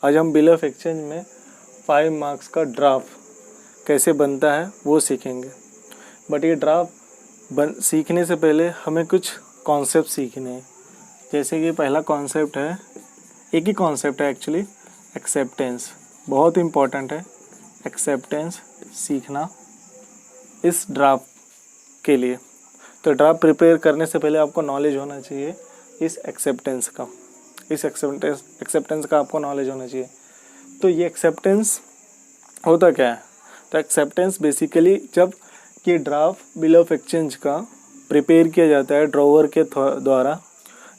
आज हम bill of exchange में 5 मार्क्स का ड्राफ्ट कैसे बनता है वो सीखेंगे। बट ये ड्राफ्ट सीखने से पहले हमें कुछ कॉन्सेप्ट सीखने हैं। जैसे कि पहला कॉन्सेप्ट है, एक ही कॉन्सेप्ट है एक्चुअली, एक्सेप्टेंस। बहुत इम्पॉर्टेंट है एक्सेप्टेंस सीखना इस ड्राफ्ट के लिए। तो ड्राफ्ट प्रिपेयर करने से पहले आपको नॉलेज होना चाहिए इस एक्सेप्टेंस का आपको नॉलेज होना चाहिए। तो ये एक्सेप्टेंस होता क्या है? तो एक्सेप्टेंस बेसिकली जब ये ड्राफ्ट बिल ऑफ एक्सचेंज का प्रिपेयर किया जाता है ड्रॉवर के द्वारा,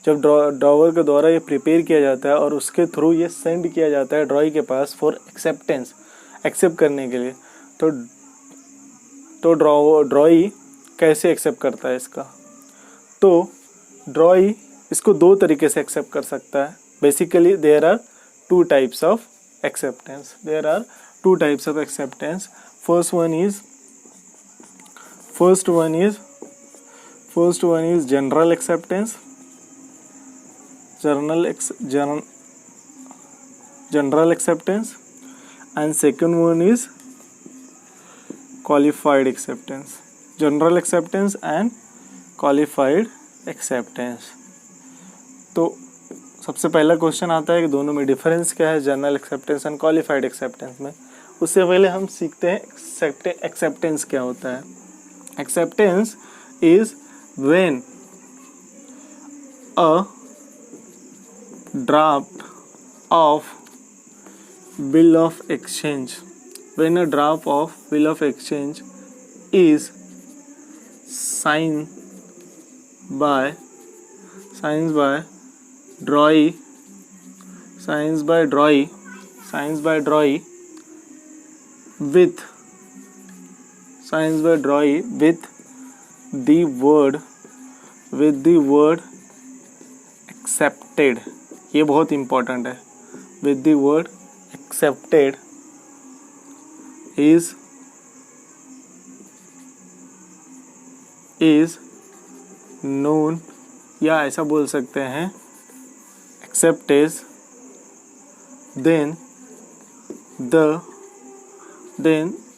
जब ड्रॉवर के द्वारा ये प्रिपेयर किया जाता है और उसके थ्रू ये सेंड किया जाता है ड्रॉई के पास फॉर एक्सेप्टेंस, एक्सेप्ट करने के लिए। तो ड्रॉई कैसे एक्सेप्ट करता है इसका? तो ड्रॉई इसको 2 तरीके से एक्सेप्ट कर सकता है। Basically there are 2 types of acceptance. First one is general acceptance. General acceptance, and second one is qualified acceptance. General acceptance and qualified acceptance. तो सबसे पहला क्वेश्चन आता है कि दोनों में डिफरेंस क्या है, general acceptance and qualified acceptance में। उससे पहले हम सीखते हैं एक्सेप्टेंस क्या होता है। Acceptance is when a draft of bill of exchange is signed by drawee with the word accepted। ये बहुत इम्पोर्टेंट है। with the word accepted is known, या ऐसा बोल सकते हैं accept is then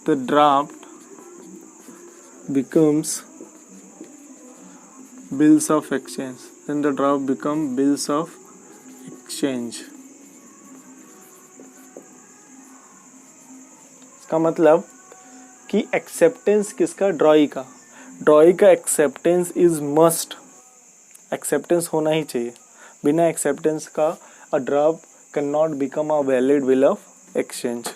the draft becomes bills of exchange। इसका मतलब कि एक्सेप्टेंस किसका? ड्रॉई का एक्सेप्टेंस इज मस्ट। एक्सेप्टेंस होना ही चाहिए। बिना एक्सेप्टेंस का a draft can not become a valid bill of exchange.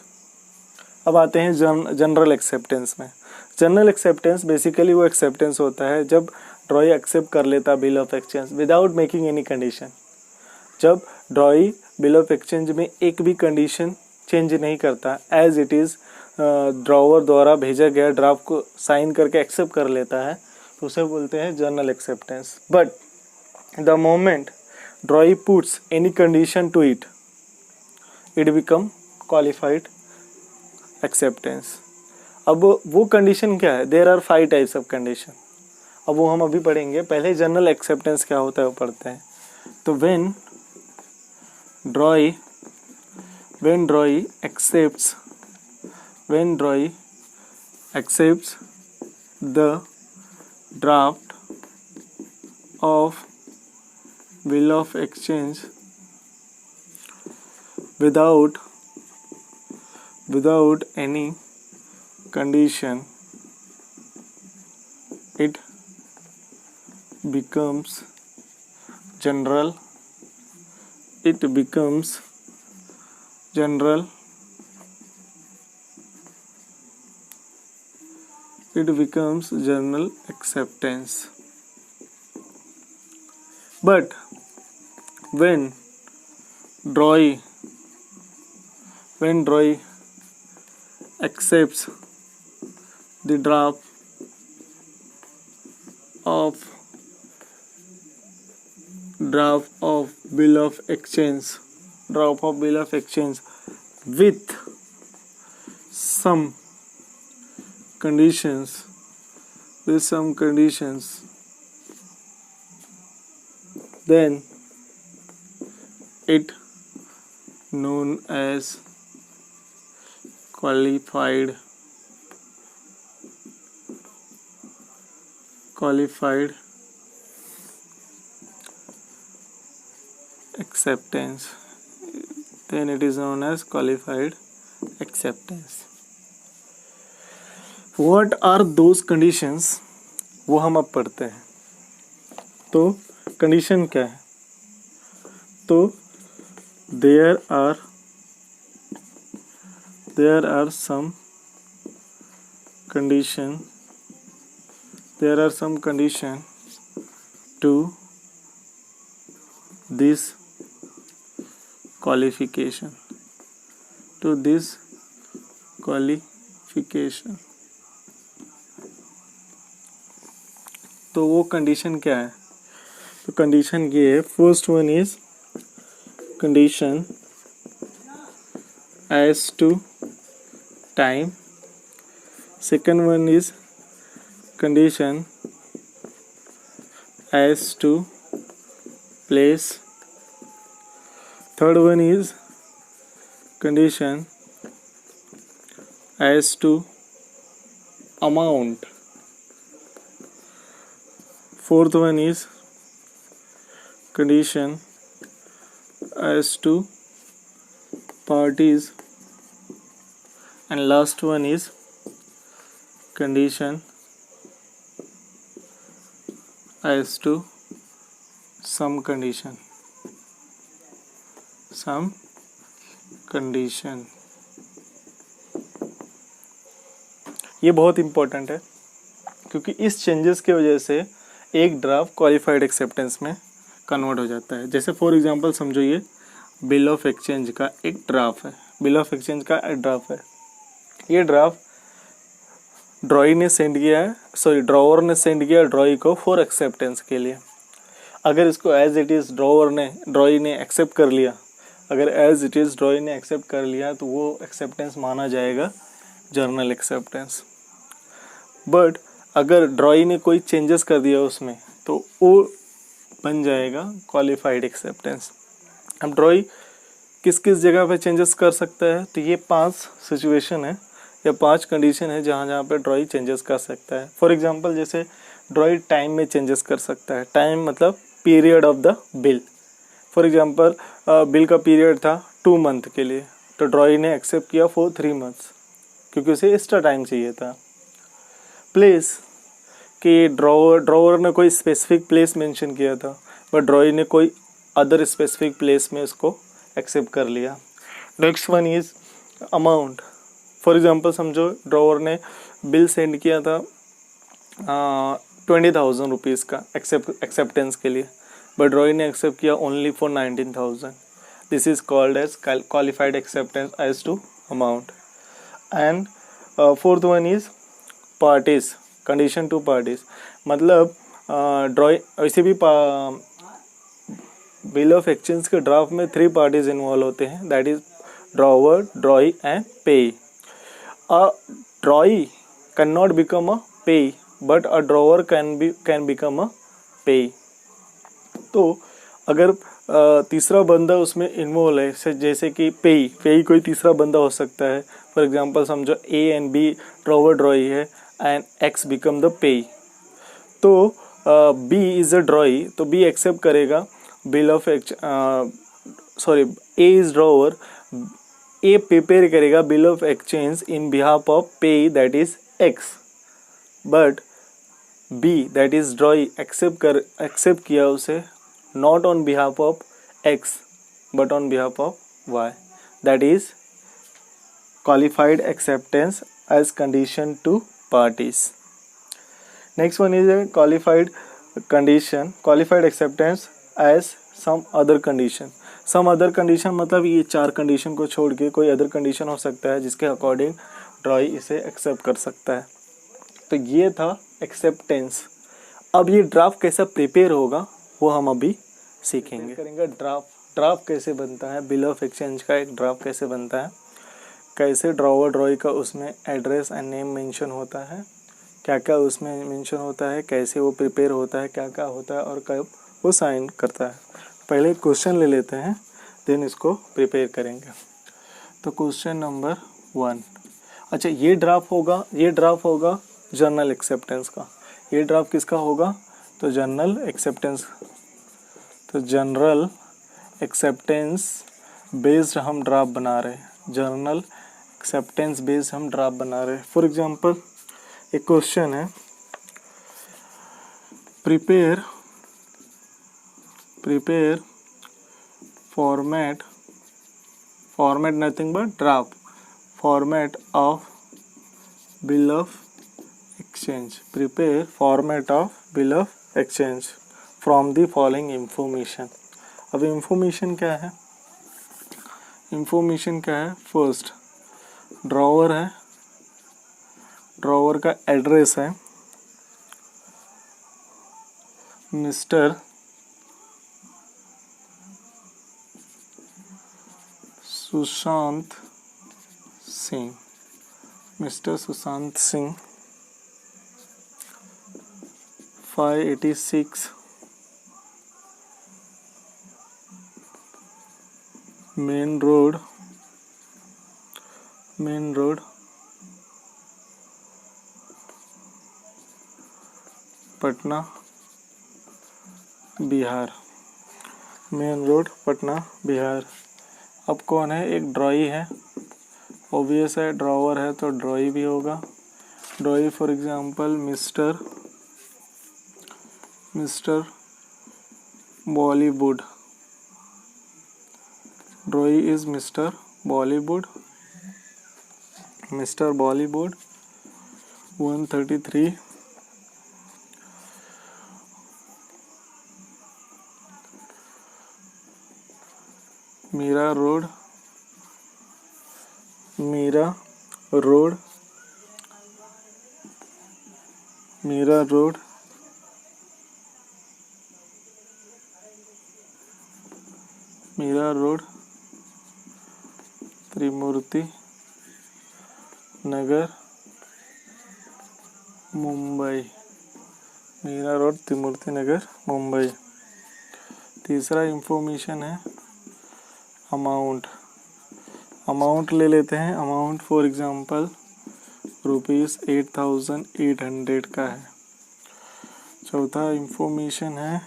अब आते हैं जनरल एक्सेप्टेंस में। जनरल एक्सेप्टेंस बेसिकली वो एक्सेप्टेंस होता है जब ड्रॉई एक्सेप्ट कर लेता bill of exchange without making any condition. जब ड्रॉई बिल ऑफ एक्सचेंज में एक भी कंडीशन चेंज नहीं करता, एज इट इज़ ड्रॉवर द्वारा भेजा गया ड्राफ्ट को साइन करके एक्सेप्ट कर लेता है, तो उसे बोलते हैं general acceptance. But the moment drawee puts any condition to it become qualified acceptance. अब वो कंडीशन क्या है? There are 5 types of condition. अब वो हम अभी पढ़ेंगे। पहले जनरल एक्सेप्टेंस क्या होता है वो पढ़ते हैं। तो when ड्रॉई accepts the draft of bill of exchange without any condition, it becomes general acceptance. But when ड्रॉई accepts the draft of bill of exchange with some conditions, then it known as qualified acceptance. Then it is known as qualified acceptance. What are those conditions? वो हम अब पढ़ते हैं. तो condition क्या है? तो there are some condition to this qualification. तो वो कंडीशन क्या है? तो कंडीशन ये है. First one is condition as to time. Second one is condition as to place. Third one is condition as to amount. Fourth one is condition as to parties, and last one is condition as to some condition. ये बहुत important है क्योंकि इस changes की वजह से एक draft qualified acceptance में कन्वर्ट हो जाता है. जैसे फॉर एग्जांपल समझो ये बिल ऑफ एक्सचेंज का एक ड्राफ्ट है. ये ड्राफ्ट ड्रॉई ने सेंड किया है, ड्रॉवर ने सेंड किया ड्रॉई को फॉर एक्सेप्टेंस के लिए. अगर इसको एज इट इज़ ड्रॉई ने एक्सेप्ट कर लिया, तो वो एक्सेप्टेंस माना जाएगा जर्नल एक्सेप्टेंस. बट अगर ड्रॉई ने कोई चेंजेस कर दिया उसमें, तो वो बन जाएगा क्वालिफाइड एक्सेप्टेंस. अब ड्रॉई किस किस जगह पे चेंजेस कर सकता है? तो ये 5 सिचुएशन है या 5 कंडीशन है जहाँ पे ड्रॉई चेंजेस कर सकता है. फॉर एग्जांपल जैसे ड्रॉई टाइम में चेंजेस कर सकता है. टाइम मतलब period of the bill. For example bill का पीरियड था 2 मंथ के लिए, तो ड्रॉई ने एक्सेप्ट किया फॉर 3 मंथ्स क्योंकि उसे एक्स्ट्रा टाइम चाहिए था. प्लेस कि ड्रॉवर ने कोई स्पेसिफिक प्लेस मेंशन किया था, बट ड्रॉई ने कोई अदर स्पेसिफिक प्लेस में उसको एक्सेप्ट कर लिया. Next one is amount. For example समझो ड्रॉवर ने बिल सेंड किया था 20,000 रुपीज़ का एक्सेप्टेंस के लिए, बट ड्रॉई ने एक्सेप्ट किया only for 19,000. This is called as qualified acceptance as to amount. And fourth one is parties. Condition to parties मतलब ड्रॉई वैसे भी बिल ऑफ एक्सचेंज के ड्राफ्ट में 3 पार्टीज इन्वॉल्व होते हैं, that is drawer, drawee and payee. A drawee can not become a payee, but a drawer can become a payee. तो अगर तीसरा बंदा उसमें इन्वॉल्व है, जैसे कि पेई कोई तीसरा बंदा हो सकता है. फॉर एग्जांपल समझो A and B drawer drawee है एंड एक्स बिकम द पेई. तो बी इज अ ड्रॉई, तो बी एक्सेप्ट करेगा bill of A is drawer, A prepare करेगा bill of exchange in behalf of payee that is X. But B that is drawee accept किया उसे not on behalf of X but on behalf of Y. That is qualified acceptance as condition to parties. Next one is a qualified acceptance as some other condition. some other condition मतलब ये 4 condition को छोड़ के कोई other condition हो सकता है जिसके अकॉर्डिंग ड्रॉई इसे एक्सेप्ट कर सकता है. तो ये था एक्सेप्टेंस. अब ये ड्राफ्ट कैसा प्रिपेयर होगा वो हम अभी सीखेंगे. करेंगे ड्राफ्ट कैसे बनता है, बिल ऑफ एक्सचेंज का एक ड्राफ्ट कैसे बनता है, कैसे ड्रॉवर ड्रॉई का उसमें एड्रेस एंड नेम मेंशन होता है, क्या क्या उसमें मेंशन होता है, कैसे वो प्रिपेयर होता है, क्या क्या होता है और कब वो साइन करता है. पहले क्वेश्चन ले लेते हैं. देन इसको प्रिपेयर करेंगे। तो क्वेश्चन नंबर 1, अच्छा ये ड्राफ्ट होगा जर्नल एक्सेप्टेंस का। ये ड्राफ्ट किसका होगा? तो जनरल एक्सेप्टेंस, तो जनरल एक्सेप्टेंस बेस्ड हम ड्राफ्ट बना रहे हैं, जर्नल एक्सेप्टेंस बेस्ड हम ड्राफ्ट बना रहे हैं। फॉर एग्जांपल एक क्वेश्चन है, prepare format nothing but draft format of bill of exchange, prepare format of bill of exchange from the following information. अब इंफॉर्मेशन क्या है? इंफॉर्मेशन क्या है? फर्स्ट ड्रॉवर है, ड्रॉवर का एड्रेस है mister Sushant Singh, mister Sushant Singh 586 main road Patna Bihar, main road Patna Bihar. अब कौन है? एक ड्रॉई है, ऑब्वियस है, ड्रॉवर है तो ड्रॉई भी होगा। Drawee for example Mister Bollywood, drawee is Mister Bollywood 133 Mira road Trimurti Nagar Mumbai, Mira road Trimurti Nagar Mumbai. तीसरा इंफॉर्मेशन है अमाउंट ले लेते हैं। अमाउंट फॉर एग्जांपल ₹8,800 का है। चौथा इंफॉर्मेशन है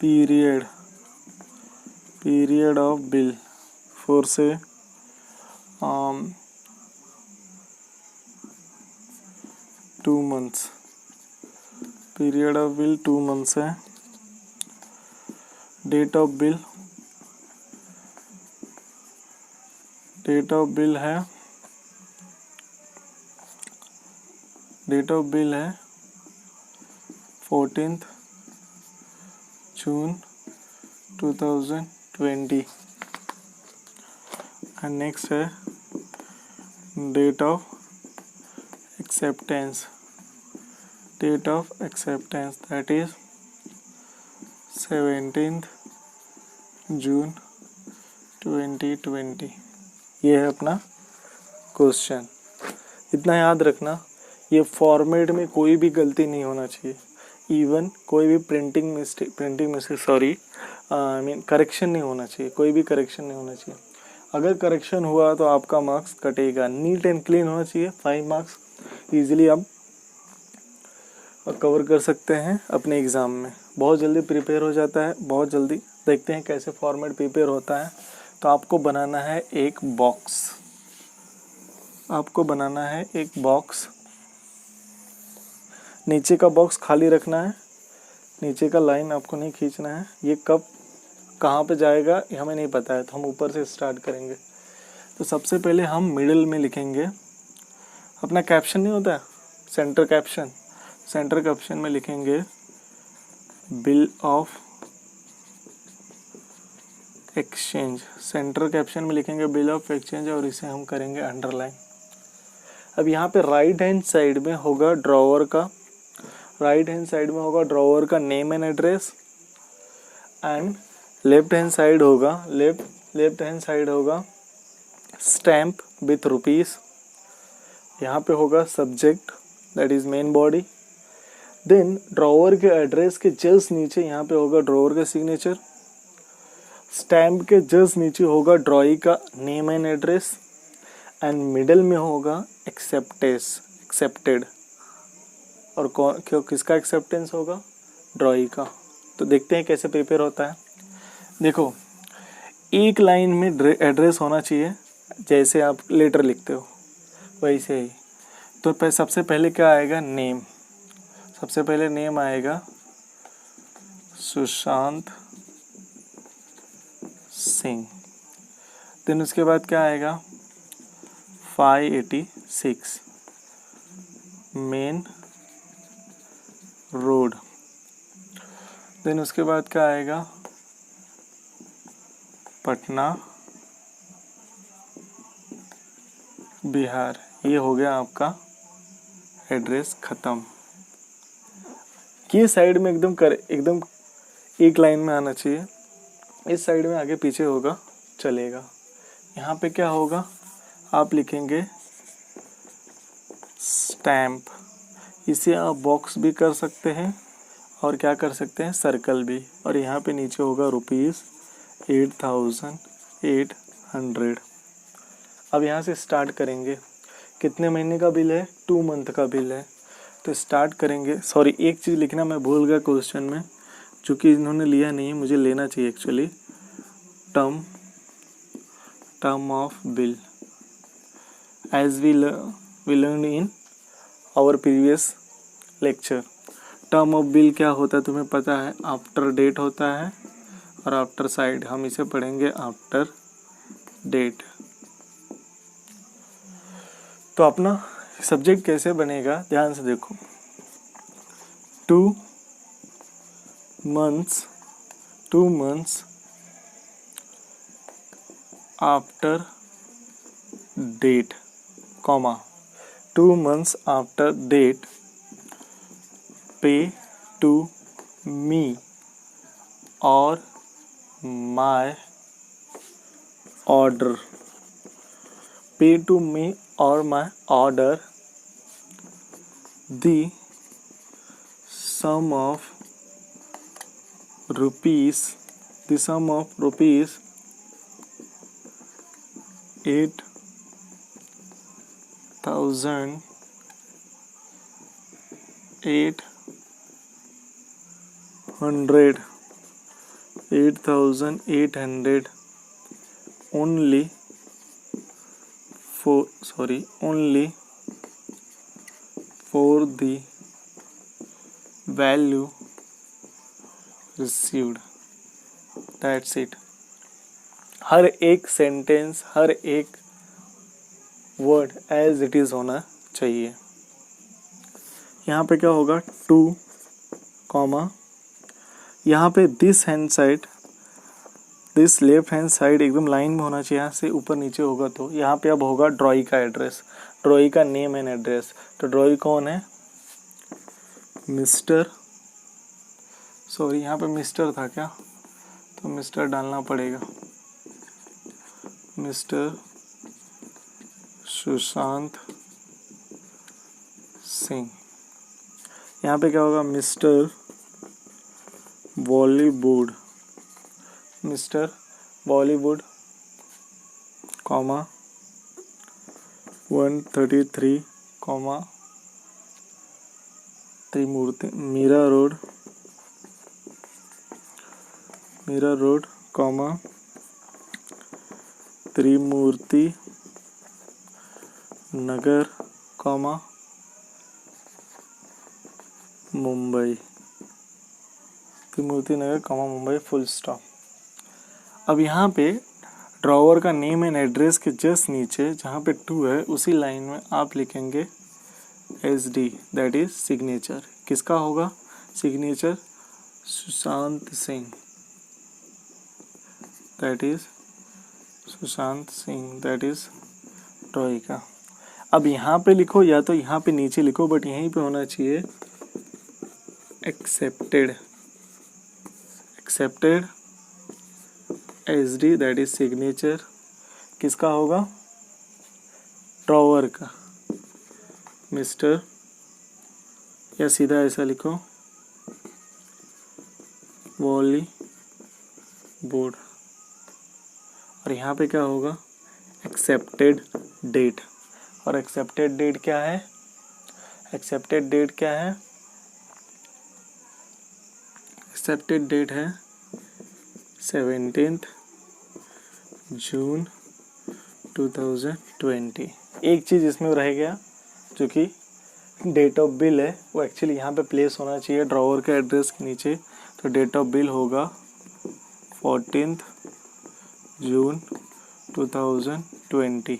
पीरियड ऑफ बिल फॉर से 2 months, period of bill 2 months है। डेट ऑफ बिल है 14th June 2020 एंड नेक्स्ट है date of acceptance that is 17th June 2020। ये है अपना क्वेश्चन। इतना याद रखना, ये फॉर्मेट में कोई भी गलती नहीं होना चाहिए, इवन कोई भी प्रिंटिंग मिस्टेक करेक्शन नहीं होना चाहिए, कोई भी करेक्शन नहीं होना चाहिए। अगर करेक्शन हुआ तो आपका मार्क्स कटेगा। नीट एंड क्लीन होना चाहिए, 5 मार्क्स ईजिली आप कवर कर सकते हैं अपने एग्ज़ाम में। बहुत जल्दी प्रिपेयर हो जाता है, बहुत जल्दी। देखते हैं कैसे फॉर्मेट प्रिपेयर होता है। तो आपको बनाना है एक बॉक्स, नीचे का बॉक्स खाली रखना है, नीचे का लाइन आपको नहीं खींचना है। ये कब कहाँ पे जाएगा ये हमें नहीं पता है, तो हम ऊपर से स्टार्ट करेंगे। तो सबसे पहले हम मिडिल में लिखेंगे अपना कैप्शन, नहीं होता है सेंटर कैप्शन में लिखेंगे bill of exchange, centre caption में लिखेंगे बिल ऑफ एक्सचेंज और इसे हम करेंगे अंडरलाइन। अब यहाँ पे राइट हैंड साइड में होगा ड्रॉवर का name and address, and left hand side होगा स्टैम्प विथ रुपीस। यहाँ पे होगा subject that is main body. Then drawer के एड्रेस के जस्ट नीचे यहाँ पे होगा ड्रॉवर का सिग्नेचर। स्टैम्प के जस्ट नीचे होगा ड्रॉई का name and address and middle में होगा एक्सेप्टेड। और क्यों किसका एक्सेप्टेंस होगा? ड्रॉई का। तो देखते हैं कैसे प्रिपेयर होता है। देखो, एक लाइन में एड्रेस होना चाहिए, जैसे आप लेटर लिखते हो वैसे ही। तो सबसे पहले क्या आएगा? नेम। सबसे पहले नेम आएगा सुशांत सिंह। देन उसके बाद क्या आएगा? 586 मेन रोड। देन उसके बाद क्या आएगा? पटना बिहार। ये हो गया आपका एड्रेस खत्म। ये साइड में एकदम एक लाइन में आना चाहिए। इस साइड में आगे पीछे होगा चलेगा। यहाँ पे क्या होगा? आप लिखेंगे स्टैम्प। इसे आप बॉक्स भी कर सकते हैं और क्या कर सकते हैं? सर्कल भी। और यहाँ पे नीचे होगा ₹8,800। अब यहाँ से स्टार्ट करेंगे। कितने महीने का बिल है? 2 मंथ का बिल है। तो स्टार्ट करेंगे। सॉरी, एक चीज़ लिखना मैं भूल गया क्वेश्चन में, जो कि इन्होंने लिया नहीं है, मुझे लेना चाहिए actually. Term of bill as we learn in our previous lecture. Term of bill क्या होता है तुम्हें पता है? आफ्टर डेट होता है और आफ्टर साइड। हम इसे पढ़ेंगे आफ्टर डेट। तो अपना सब्जेक्ट कैसे बनेगा ध्यान से देखो। 2 months after date, comma 2 months after date pay to me or my order. Pay to me or my order the sum of rupees 8,800 only for the value received. That's it. हर एक sentence, हर एक word as it is होना चाहिए। यहाँ पे क्या होगा? 2 comma, यहाँ पे दिस लेफ्ट हैंड साइड एकदम लाइन में होना चाहिए। यहाँ से ऊपर नीचे होगा तो यहाँ पे अब होगा ड्रॉई का एड्रेस, ड्रॉई का नेम एंड एड्रेस। तो ड्रॉई कौन है? यहाँ पे मिस्टर था क्या? तो मिस्टर डालना पड़ेगा। मिस्टर सुशांत सिंह। यहाँ पे क्या होगा? मिस्टर बॉलीवुड कॉमा 133 कॉमा त्रिमूर्ति मीरा रोड कॉमा त्रिमूर्ति नगर कॉमा मुंबई। त्रिमूर्ति नगर कॉमा मुंबई, फुल स्टॉप। अब यहाँ पे ड्रॉवर का नेम एंड एड्रेस के जस्ट नीचे जहाँ पे 2 है उसी लाइन में आप लिखेंगे SD, दैट इज सिग्नेचर। किसका होगा signature? Sushant Singh, that is ड्रॉई का। अब यहाँ पे लिखो या तो यहाँ पे नीचे लिखो, बट यहीं पे होना चाहिए accepted SD, that is signature. किसका होगा? ड्रॉवर का, मिस्टर, या सीधा ऐसा लिखो बॉलीवुड और यहाँ पे क्या होगा, एक्सेप्टेड डेट। और एक्सेप्टेड डेट क्या है, एक्सेप्टेड डेट क्या है, एक्सेप्टेड डेट है 17 जून 2020। एक चीज़ इसमें रह गया, जो कि डेट ऑफ बिल है, वो एक्चुअली यहाँ पे प्लेस होना चाहिए ड्रॉवर के एड्रेस के नीचे। तो डेट ऑफ बिल होगा 14 जून 2020।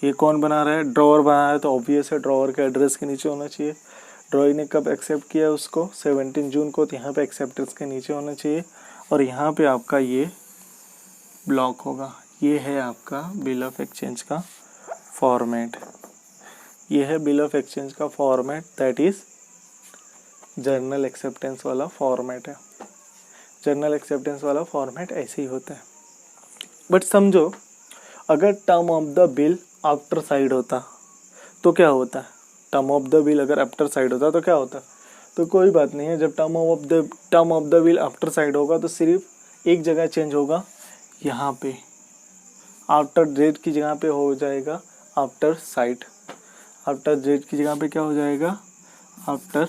ये कौन बना रहा है, ड्रॉवर बना रहा है, तो ऑब्वियस है ड्रॉवर के एड्रेस के नीचे होना चाहिए। ड्रॉई ने कब एक्सेप्ट किया उसको, 17 जून को, तो यहाँ पे एक्सेप्टेंस के नीचे होना चाहिए। और यहाँ पे आपका ये ब्लॉक होगा। ये है आपका बिल ऑफ एक्सचेंज का फॉर्मेट, ये है बिल ऑफ एक्सचेंज का format, that is journal acceptance वाला फॉर्मेट है। जर्नल एक्सेप्टेंस वाला फॉर्मेट ऐसे ही होता है। बट समझो अगर term of the bill after side होता तो क्या होता है, टर्म ऑफ द बिल अगर आफ्टर साइड होता तो क्या होता, तो कोई बात नहीं है। जब term of the bill after side होगा तो सिर्फ एक जगह चेंज होगा, यहाँ पे आफ्टर डेट की जगह पे हो जाएगा आफ्टर साइड। आफ्टर डेट की जगह पे क्या हो जाएगा, आफ्टर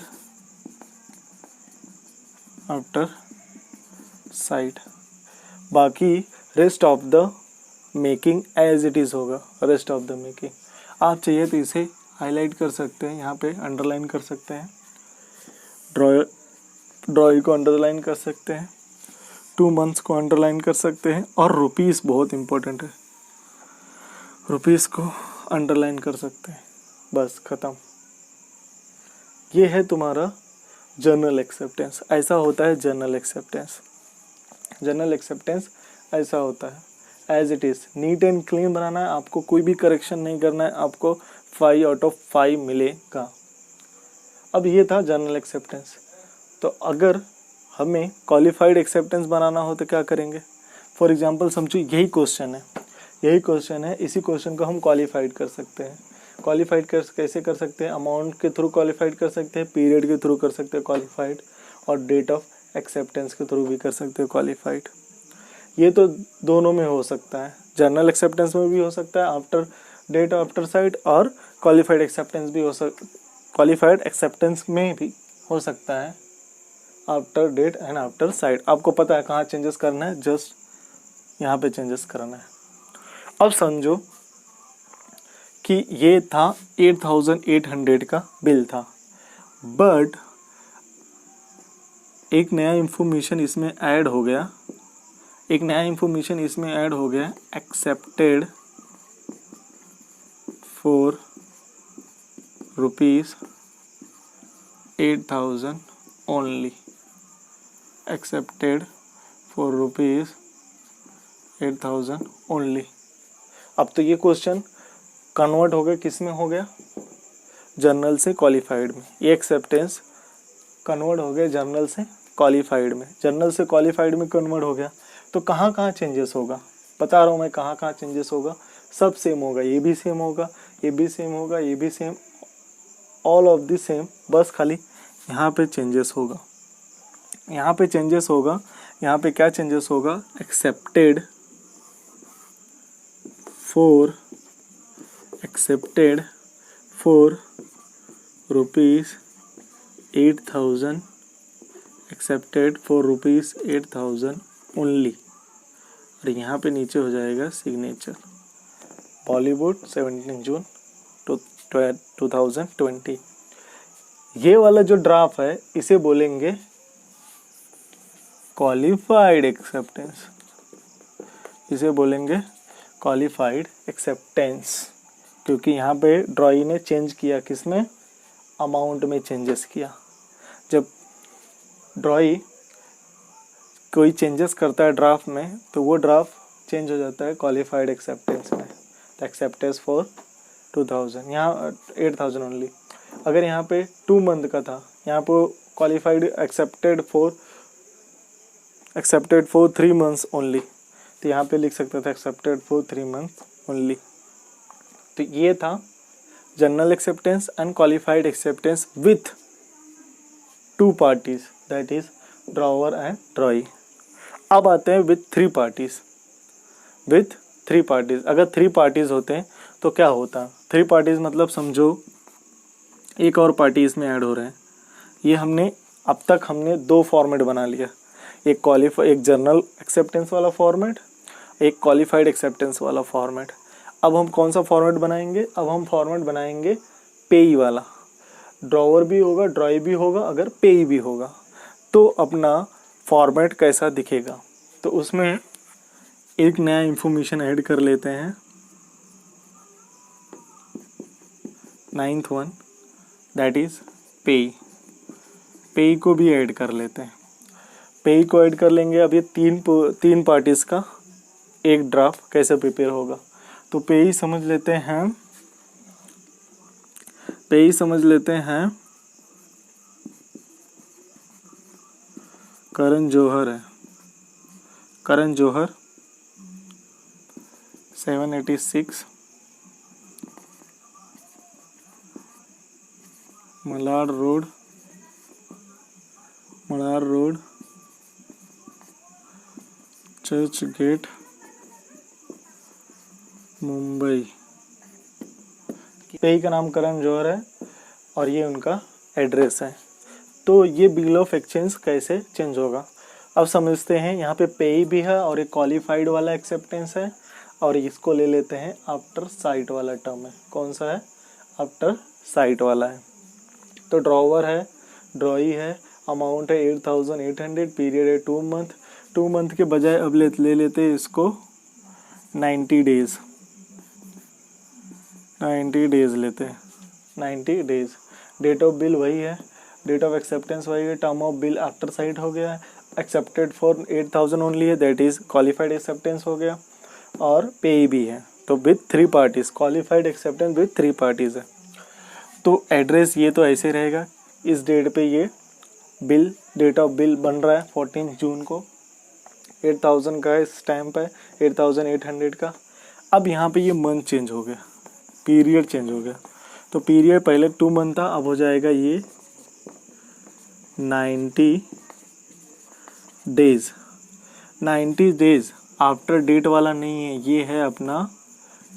साइड। बाकी rest of the making as it is होगा, रेस्ट ऑफ द मेकिंग। आप चाहिए तो इसे हाईलाइट कर सकते हैं, यहाँ पे अंडरलाइन कर सकते हैं, ड्रॉई को अंडरलाइन कर सकते हैं, 2 मंथ्स को अंडरलाइन कर सकते हैं, और रुपीस बहुत इंपॉर्टेंट है, रुपीस को अंडरलाइन कर सकते हैं। बस खत्म। ये है तुम्हारा जर्नल एक्सेप्टेंस। ऐसा होता है जर्नल एक्सेप्टेंस। जर्नल एक्सेप्टेंस ऐसा होता है, as it is neat and clean बनाना है, आपको कोई भी करेक्शन नहीं करना है, आपको 5 आउट ऑफ 5 मिलेगा। अब ये था जर्नल एक्सेप्टेंस। तो अगर हमें क्वालिफाइड एक्सेप्टेंस बनाना हो तो क्या करेंगे, फॉर एग्जांपल समझो यही क्वेश्चन है, इसी क्वेश्चन को हम क्वालिफाइड कर सकते हैं। क्वालिफाइड कैसे कर सकते हैं, अमाउंट के थ्रू क्वालिफाइड कर सकते हैं, पीरियड के थ्रू कर सकते हैं क्वालिफाइड, और डेट ऑफ एक्सेप्टेंस के थ्रू भी कर सकते हैं क्वालिफाइड। ये तो दोनों में हो सकता है, जर्नल एक्सेप्टेंस में भी हो सकता है आफ्टर डेट आफ्टर साइड, और क्वालिफाइड एक्सेप्टेंस भी क्वालिफाइड एक्सेप्टेंस में भी हो सकता है after date and after sight. आपको पता है कहाँ चेंजेस करना है, जस्ट यहाँ पे चेंजेस करना है। अब समझो कि ये था 8800 का बिल था, बट एक नया इंफॉर्मेशन इसमें ऐड हो गया, accepted for ₹8,000 only, accepted for ₹8,000 only. अब तो ये क्वेश्चन कन्वर्ट हो गया, किस में हो गया, जर्नल से क्वालिफाइड में। ये एक्सेप्टेंस कन्वर्ट हो गया जर्नल से क्वालिफाइड में, जर्नल से क्वालिफाइड में कन्वर्ट हो गया। तो कहाँ कहाँ चेंजेस होगा, बता रहा हूँ मैं कहाँ कहाँ चेंजेस होगा। सब सेम होगा, ये भी सेम होगा, ये भी सेम होगा, ये भी same, all of the same, बस खाली यहाँ पे चेंजेस होगा। यहाँ पे चेंजेस होगा, यहाँ पे क्या चेंजेस होगा, accepted for ₹8,000, accepted for ₹8,000 only. और यहाँ पे नीचे हो जाएगा सिग्नेचर, बॉलीवुड 17 जून 2020। ये वाला जो ड्राफ्ट है इसे बोलेंगे क्वालिफाइड एक्सेप्टेंस, इसे बोलेंगे क्वालिफाइड एक्सेप्टेंस, क्योंकि यहाँ पे ड्रॉई ने चेंज किया, किसमें, अमाउंट में चेंजेस किया। जब ड्रॉई कोई चेंजेस करता है ड्राफ्ट में, तो वो ड्राफ्ट चेंज हो जाता है क्वालिफाइड एक्सेप्टेंस में। तो एक्सेप्टेंस फॉर 2000, यहाँ 8000 ओनली। अगर यहाँ पे 2 मंथ का था, यहाँ पे qualified accepted for 3 months only, तो यहाँ पे लिख सकता था एक्सेप्टेड फॉर 3 मंथ्स ओनली। तो ये था general acceptance and qualified acceptance with 2 parties, that is drawer and ड्रॉई। अब आते हैं विथ 3 पार्टीज। With 3 parties. अगर 3 पार्टीज होते हैं तो क्या होता? 3 पार्टीज मतलब समझो एक और पार्टी इसमें ऐड हो रहे हैं। ये हमने अब तक हमने 2 फॉर्मेट बना लिया, एक जनरल एक्सेप्टेंस वाला फॉर्मेट, एक क्वालिफाइड एक्सेप्टेंस वाला फॉर्मेट। अब हम कौन सा फॉर्मेट बनाएंगे? अब हम फॉर्मेट बनाएंगे पेई वाला। ड्रॉवर भी होगा, ड्रॉई भी होगा, अगर पेई भी होगा तो अपना फॉर्मेट कैसा दिखेगा? तो उसमें एक नया इंफॉर्मेशन ऐड कर लेते हैं, 9th वन, दैट इज पेई। पेई को भी ऐड कर लेते हैं। पेई को ऐड कर लेंगे। अब ये तीन पार्टीज का एक ड्राफ्ट कैसे प्रिपेयर होगा? तो पेई समझ लेते हैं, करण जौहर है। Karan Johar 786 Malad road, Churchgate, Mumbai. Payee का नाम करण जौहर है और ये उनका एड्रेस है। तो ये बिल ऑफ एक्सचेंज कैसे चेंज होगा अब समझते हैं। यहाँ पे पेई भी है और एक क्वालिफाइड वाला एक्सेप्टेंस है और इसको ले लेते हैं आफ्टर साइट वाला टर्म है। कौन सा है? आफ्टर साइट वाला है। तो ड्रॉवर है, ड्रॉई है, अमाउंट है 8800, पीरियड है 2 मंथ। 2 मंथ के बजाय अब ले लेते हैं इसको 90 डेज। 90 डेज लेते हैं, 90 डेज। डेट ऑफ बिल वही है, डेट ऑफ एक्सेप्टेंस वही है, term of bill after site हो गया है, एक्सेप्टेड फॉर 8000 ओनली है, दैट इज क्वालिफाइड एक्सेप्टेंस हो गया, और पे भी है। तो with 3 parties, qualified acceptance with 3 parties है। तो एड्रेस ये तो ऐसे रहेगा। इस डेट पे ये बिल, डेट ऑफ बिल बन रहा है 14 जून को, 8000 का है, स्टैम्प है 8800 का। अब यहाँ पे ये मंथ चेंज हो गया, पीरियड चेंज हो गया। तो पीरियड पहले 2 मंथ था, अब हो जाएगा ये 90 डेज। 90 डेज आफ्टर डेट वाला नहीं है, ये है अपना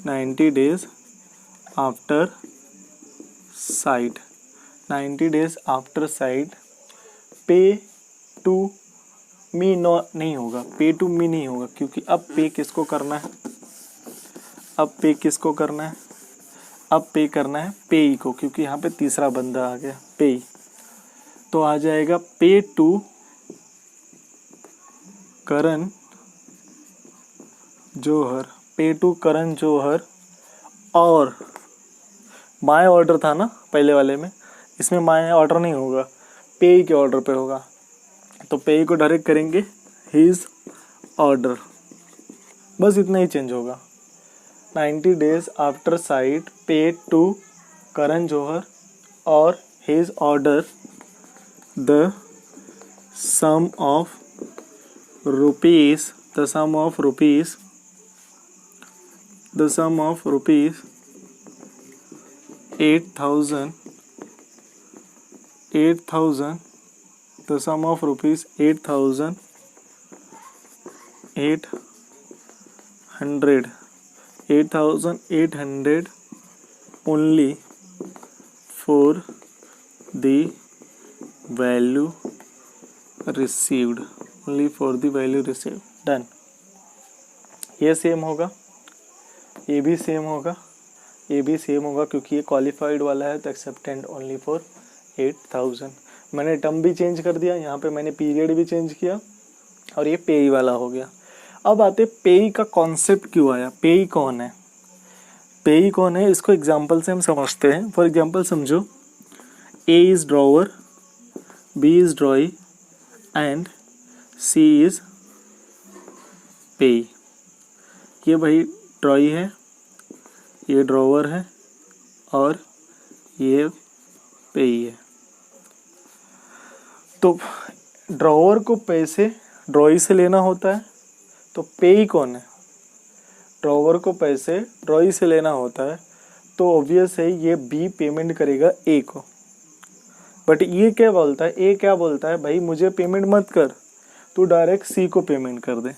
90 days after site. 90 days after sight. Pay to मी नहीं होगा, पे टू मी नहीं होगा, क्योंकि अब पे किसको करना है? अब पे किसको करना है? अब पे करना है पेई को, क्योंकि यहाँ पे तीसरा बंदा आ गया, पेई। तो आ जाएगा पे टू करण जौहर, पे टू करण जौहर। और माय ऑर्डर था ना पहले वाले में, इसमें माय ऑर्डर नहीं होगा, पेई के ऑर्डर पे होगा। तो पेई को डायरेक्ट करेंगे हिज ऑर्डर, बस इतना ही चेंज होगा। 90 days after sight, pay to Karan Johar or his order the sum of rupees, the sum of rupees 8,000, the sum of rupees 8,800 only for the value received, only for the value received। Done. ये same होगा, ये भी same होगा, ये भी same होगा, क्योंकि ये क्वालिफाइड वाला है तो एक्सेप्टेंड ओनली फॉर 8000। मैंने टर्म भी चेंज कर दिया, यहाँ पे मैंने पीरियड भी चेंज किया और ये पेई वाला हो गया। अब आते पेई का कॉन्सेप्ट क्यों आया, पेई कौन है? पेई कौन है इसको एग्जाम्पल से हम समझते हैं। फॉर एग्जाम्पल समझो, A is drawer, B is drawee and C is payee. ये भाई ड्रॉई है, ये ड्रॉवर है और ये पेई है। तो ड्रॉवर को पैसे ड्रॉई से लेना होता है, तो पेई कौन है? ड्रॉवर को पैसे ड्रॉई से लेना होता है, तो ऑब्वियस है ये बी पेमेंट करेगा ए को। बट ये क्या बोलता है, ए क्या बोलता है, भाई मुझे पेमेंट मत कर, तू डायरेक्ट सी को पेमेंट कर दे।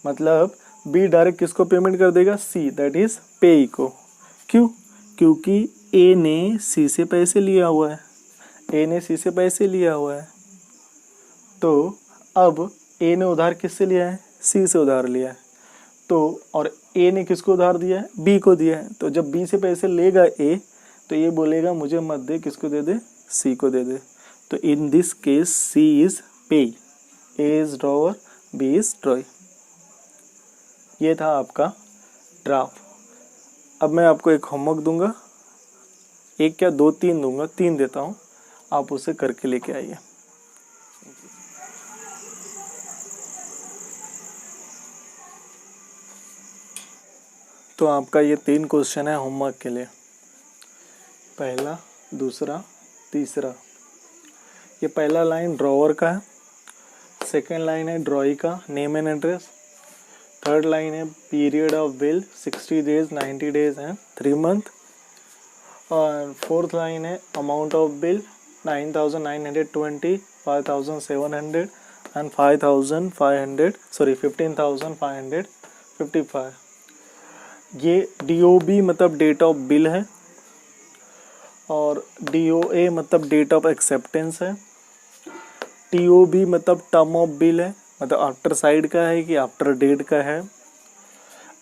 मतलब बी डायरेक्ट किसको पेमेंट कर देगा, सी, दैट इज पेई को। क्यों, क्योंकि ए ने सी से पैसे लिया हुआ है, ए ने सी से पैसे लिया हुआ है। तो अब ए ने उधार किससे लिया है, सी से उधार लिया है। तो और ए ने किसको उधार दिया है, बी को दिया है। तो जब बी से पैसे लेगा ए, तो ये बोलेगा मुझे मत दे, किसको दे दे, सी को दे दे। तो in this case C is payee, A is drawer, B is drawee. ये था आपका ड्राफ्ट। अब मैं आपको एक होमवर्क दूंगा, एक क्या दो तीन दूंगा, तीन देता हूँ, आप उसे करके लेके आइए। तो आपका ये 3 क्वेश्चन है होमवर्क के लिए, पहला, दूसरा, तीसरा। ये पहला लाइन ड्रॉवर का है, सेकेंड लाइन है ड्रॉई का name and address, third line है period of bill 60 days, 90 days हैं 3 मंथ, और फोर्थ लाइन है अमाउंट ऑफ बिल 9,920, 5,700 एंड 15,555। ये DOB मतलब डेट ऑफ बिल है, और DOA मतलब डेट ऑफ एक्सेप्टेंस है, TOB मतलब टर्म ऑफ बिल है, मतलब आफ्टर साइड का है कि आफ्टर डेट का है,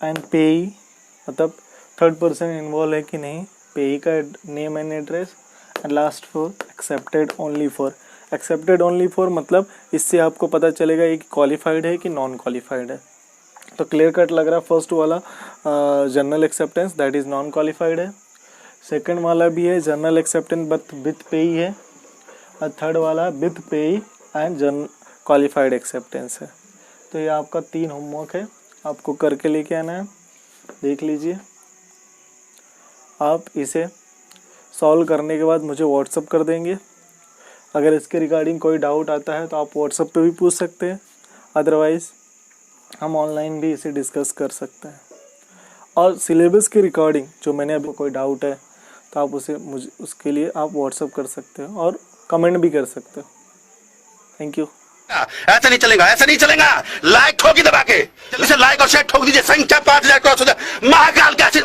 एंड पेई मतलब थर्ड पर्सन इन्वॉल्व है कि नहीं, पेई का name and address, and last for accepted only for. Accepted only for मतलब इससे आपको पता चलेगा ये क्वालिफाइड है कि नॉन क्वालिफाइड है। तो क्लियर कट लग रहा है फर्स्ट वाला general acceptance that is non qualified है, सेकंड वाला भी है जनरल एक्सेप्टेंस बट विथ पेई है, और थर्ड वाला विथ पेई एंड क्वालिफाइड एक्सेप्टेंस है। तो ये आपका 3 होमवर्क है, आपको करके लेके आना है। देख लीजिए, आप इसे सॉल्व करने के बाद मुझे व्हाट्सअप कर देंगे। अगर इसके रिगार्डिंग कोई डाउट आता है तो आप व्हाट्सअप पे भी पूछ सकते हैं, अदरवाइज़ हम ऑनलाइन भी इसे डिस्कस कर सकते हैं। और सिलेबस के रिगार्डिंग जो मैंने अभी कोई डाउट है तो आप उसे मुझे उसके लिए आप व्हाट्सअप कर सकते हो और कमेंट भी कर सकते हो। Thank you. ऐसा नहीं चलेगा, ऐसा नहीं चलेगा। लाइक ठोकी दबा के इसे लाइक और शेयर ठोक दीजिए, संख्या 5,000 क्रॉस हो जाए। महाकाल का